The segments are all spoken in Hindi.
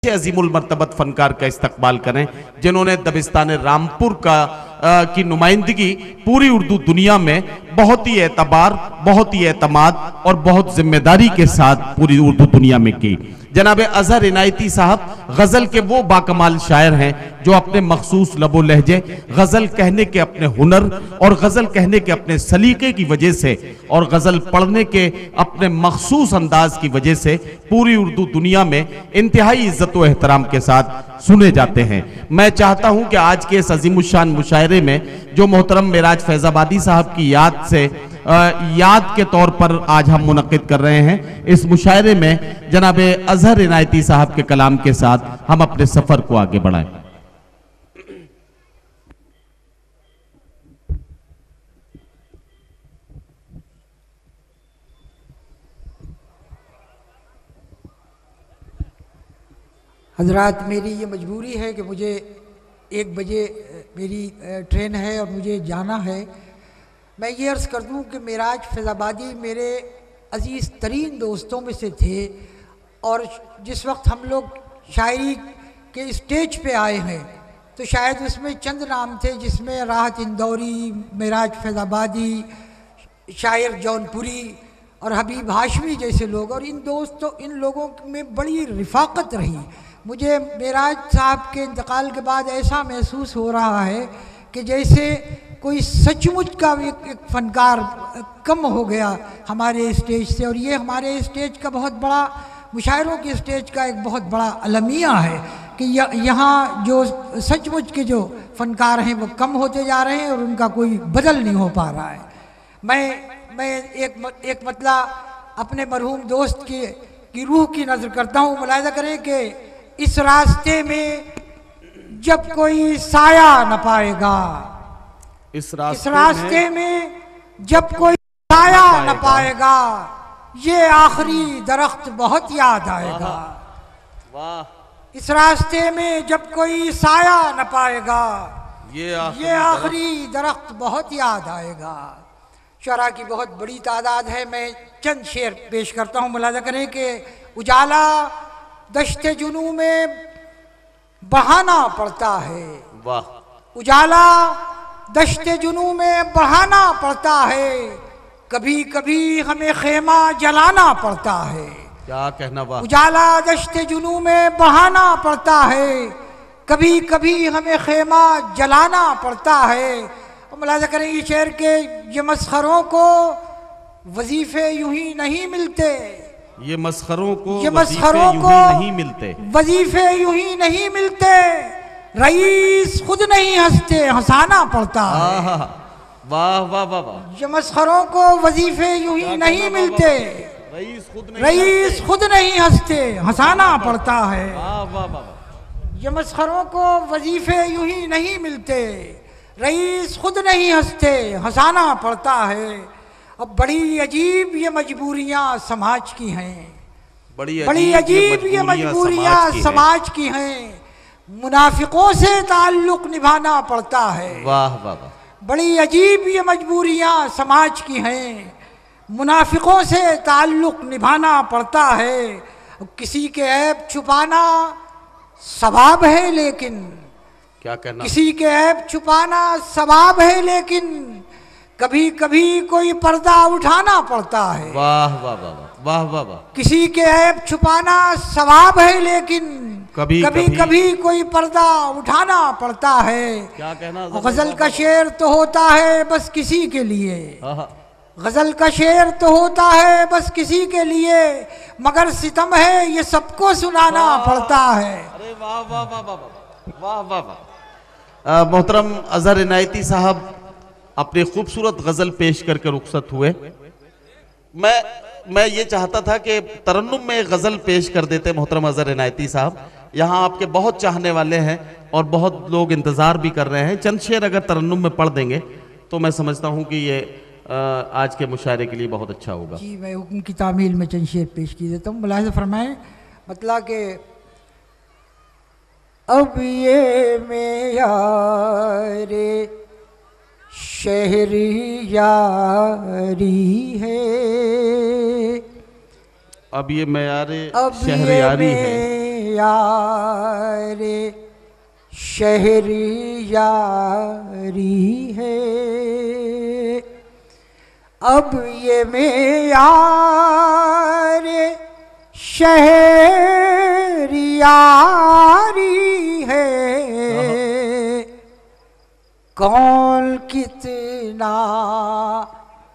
अजीमुल मर्तबत फनकार का इस्तकबाल करें जिन्होंने दबिस्तान रामपुर की नुमाइंदगी पूरी उर्दू दुनिया में बहुत ही एतबार, बहुत ही एतमाद और बहुत जिम्मेदारी के साथ पूरी उर्दू दुनिया में की। जनाब अजहर इनायती साहब गजल के वो बाकमाल शायर हैं जो अपने मखसूस लबो लहजे, गजल कहने के अपने हुनर और गजल कहने के अपने सलीके की वजह से और गजल पढ़ने के अपने मखसूस अंदाज की वजह से पूरी उर्दू दुनिया में इंतहाई इज्जत व एहतराम के साथ सुने जाते हैं। मैं चाहता हूं कि आज के इस अजीमुशान मुशायरे में जो मोहतरम मेराज फैजाबादी साहब की याद से याद के तौर पर आज हम मुनक्किद कर रहे हैं, इस मुशायरे में जनाब अजहर इनायती साहब के कलाम के साथ हम अपने सफर को आगे बढ़ाएं। हजरात, मेरी ये मजबूरी है कि मुझे 1 बजे मेरी ट्रेन है और मुझे जाना है। मैं ये अर्ज़ कर दूँ कि मेराज फैज़ाबादी मेरे अज़ीज़ तरीन दोस्तों में से थे और जिस वक्त हम लोग शायरी के स्टेज पे आए हैं तो शायद उसमें चंद नाम थे जिसमें राहत इंदौरी, मेराज फैज़ाबादी, शायर जौनपुरी और हबीब हाशमी जैसे लोग, और इन लोगों में बड़ी रिफ़ाक़त रही। मुझे मेराज साहब के इंतकाल के बाद ऐसा महसूस हो रहा है कि जैसे कोई सचमुच का एक फनकार कम हो गया हमारे स्टेज से, और ये हमारे स्टेज का बहुत बड़ा, मुशायरों के स्टेज का एक बहुत बड़ा अलमिया है कि यहाँ जो सचमुच के जो फनकार हैं वो कम होते जा रहे हैं और उनका कोई बदल नहीं हो पा रहा है। मैं एक मतलब अपने मरहूम दोस्त की रूह की नज़र करता हूँ। मुलाहिज़ा करें कि इस रास्ते में जब कोई साया न पाएगा, इस रास्ते में जब कोई साया न पाएगा, ये आखिरी दरख्त बहुत याद आएगा। वाह। इस रास्ते में जब कोई साया न पाएगा, ये आखिरी दरख्त बहुत याद आएगा। शुरा की बहुत बड़ी तादाद है, मैं चंद शेर पेश करता हूँ। मुलाहिज़ा करें कि उजाला दश्ते जुनू में बढ़ाना पड़ता है। वाह। उजाला दश्ते जुनू में बढ़ाना पड़ता है, कभी कभी हमें खेमा जलाना पड़ता है। क्या कहना। वाह। उजाला दश्ते जुनू में बढ़ाना पड़ता है, कभी कभी हमें खेमा जलाना पड़ता है। मुलाहिज़ा करें ये शेर के ये मस्खरों को वजीफे यूं ही नहीं मिलते, ये मस्खरों को नहीं मिलते, वजीफे यूं ही नहीं मिलते, रईस खुद नहीं हंसते हंसाना पड़ता है। वाह वाह वाह वाह। ये मस्खरों को वजीफे यूं ही नहीं मिलते, रईस खुद नहीं हंसते हंसाना पड़ता है। ये मस्खरों को वजीफे यूं ही नहीं मिलते, रईस खुद नहीं हंसते हंसाना पड़ता है। अब बड़ी अजीब ये मजबूरियां समाज की हैं, बड़ी अजीब ये मजबूरियां समाज की हैं, मुनाफिकों से ताल्लुक निभाना पड़ता है। वाह वाह वाह। बड़ी अजीब ये मजबूरियां समाज की हैं, मुनाफिकों से ताल्लुक निभाना पड़ता है। किसी के ऐब छुपाना सवाब है लेकिन, क्या कहना, किसी के ऐब छुपाना सवाब है लेकिन कभी कभी कोई पर्दा उठाना पड़ता है। वाह वाह वाह वाह वाह वाह। किसी के ऐब छुपाना सवाब है लेकिन कभी कभी कोई पर्दा उठाना पड़ता है। क्या कहना। गजल का शेर तो होता है बस किसी के लिए, गजल का शेर तो होता है बस किसी के लिए, मगर सितम है ये सबको सुनाना पड़ता है। अरे वाह वाह वाह वाह वाह वाह वाह। मोहतरम अजहर इनायती साहब अपनी खूबसूरत गजल पेश करके रुखसत हुए। मैं ये चाहता था कि तरन्नुम में एक गजल पेश कर देते मोहतरम अजहर इनायती साहब। यहाँ आपके बहुत चाहने वाले हैं और बहुत लोग इंतजार भी कर रहे हैं। चंद शेर अगर तरन्नुम में पढ़ देंगे तो मैं समझता हूँ कि ये आज के मुशायरे के लिए बहुत अच्छा होगा। जी, मैं हुक्म की तामील में चंद शेर पेश की देता हूँ। मुलाहिज़ा फरमाएं, मतलब कि अब ये मेयारे शहरी यारी है, अब ये मेयारे शहरी यारी है, यारे शहरी यारी है, अब ये में यारे शहरी यारी है, कौन कितना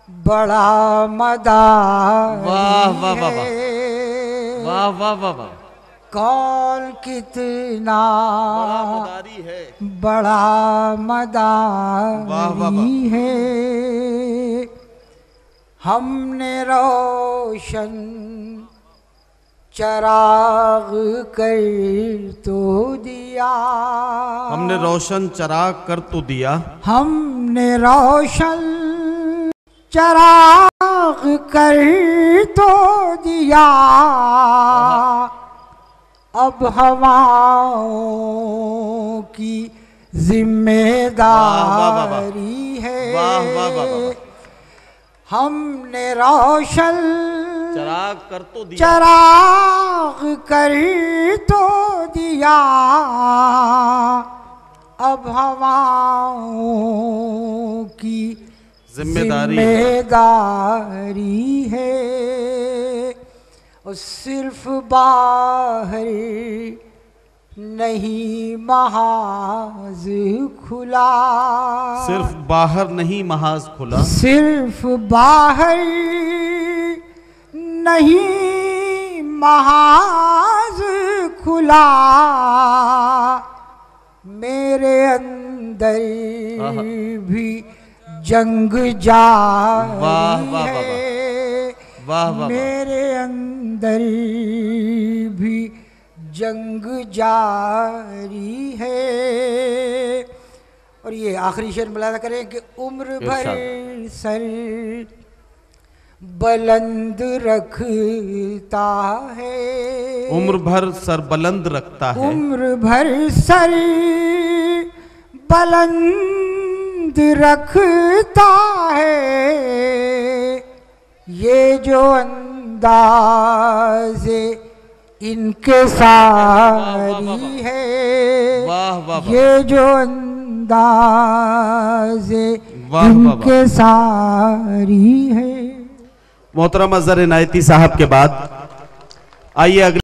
बड़ा मदारी वाह वाह वाह है, वाह वाह वाह वाह, कौन कितना मदारी है, बड़ा वाह, वाह, मदारी है। हमने रोशन चराग कर तो दिया, हमने रोशन चराग कर तो दिया, हमने रोशन चराग कर तो दिया, अब हवाओं की जिम्मेदारी है, वाह वाह वाह वाह, हमने रोशन चराग कर तो दिया, चराग कर तो दिया, अब हवाओं की जिम्मेदारी है, और सिर्फ बाहर नहीं महाज खुला, सिर्फ बाहर नहीं महाज खुला, सिर्फ बाहर नहीं महाज खुला, मेरे अंदर भी जंग जारी है, वाह वाह, मेरे अंदर भी जंग जारी है। और ये आखिरी शेर मुलाजा करें कि उम्र भर सर बुलंद रखता है, उम्र भर सर बुलंद रखता है, उम्र भर सर बुलंद रखता है, ये जो अंदाज़े इनके सारी है, वाह वाह, ये जो अंदाज़े इनके सारी है। मोहतरम अज़हर इनायती साहब के बाद आइए अगले